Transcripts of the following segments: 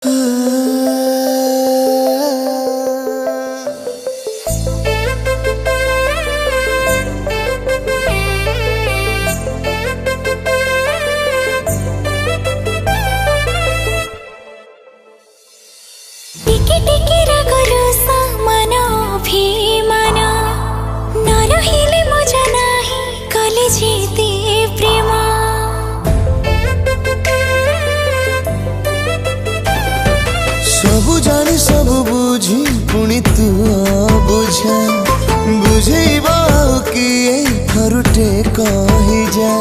टिके टिके रागरु सामान अभिमान न रहिले मजा नाही कले जीते प्रेम सबु जानी सबु बुझी पुणी तू बुझा बुझेबा किए थरुटे कहि जा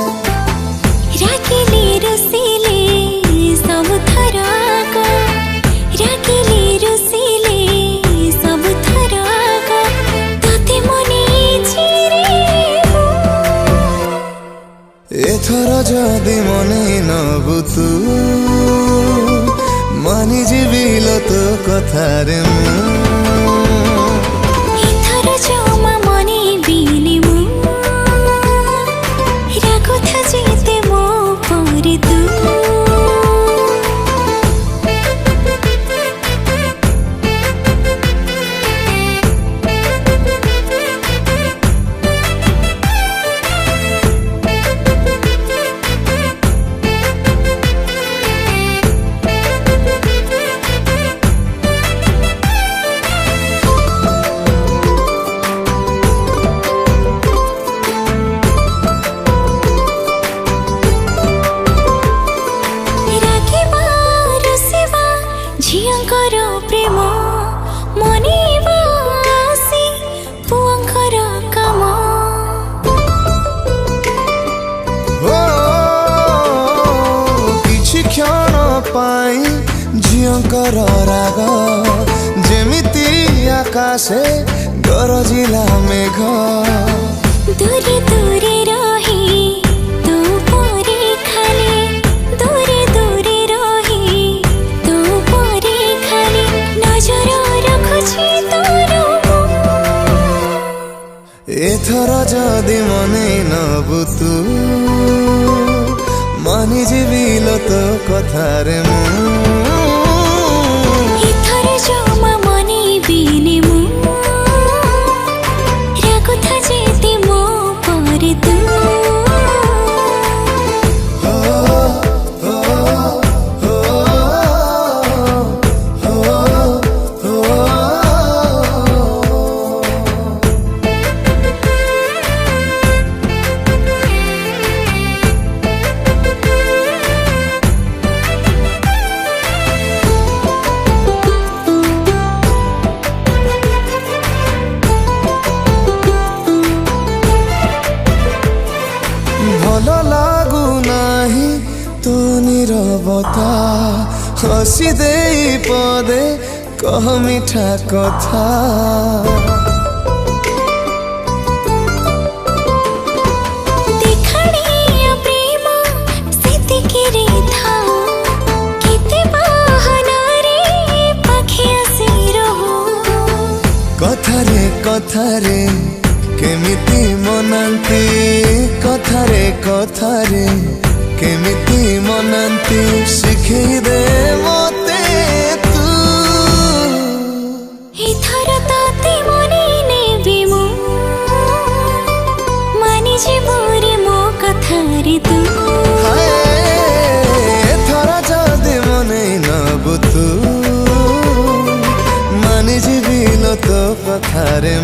राखिले रसिले सब थराक राखिले रसिले सब थराक तते मने छिरे एथर जदि मने नबु तू मानि जीविल तो कथारे एथर जमा मने बिने मु राखुथा जेते मो परे तू झियंकर प्रेम मनेबा आसी पुअंकर काम किछि क्षण पाई झियंकर राग जेमिति आकाशे गरजिला मेघ दूरे दूरे रही तू परे खाली दूरे दूरे रही तू परे खाली नजर रखुछि तोर एथर जदि मने नबु तू मानि जीविल तो कथारे एथर जमा मने बिने मु राखुथा जेते मो परे तू भल लागू नाही तो नीरवता हसी दे पदे कह मिठा कथा देखाड़िया प्रेम सेतिके रे था केते बहाना रे पाखे आसी रहो कथारे केमिति मनांती कथारे केमिति मनांती शिखई दे मते तू एथर ताते मने नेबी मु मानि जीवरे मो कथारे तू एथर जदि मने नबु तू मानि जीविल तो कथारे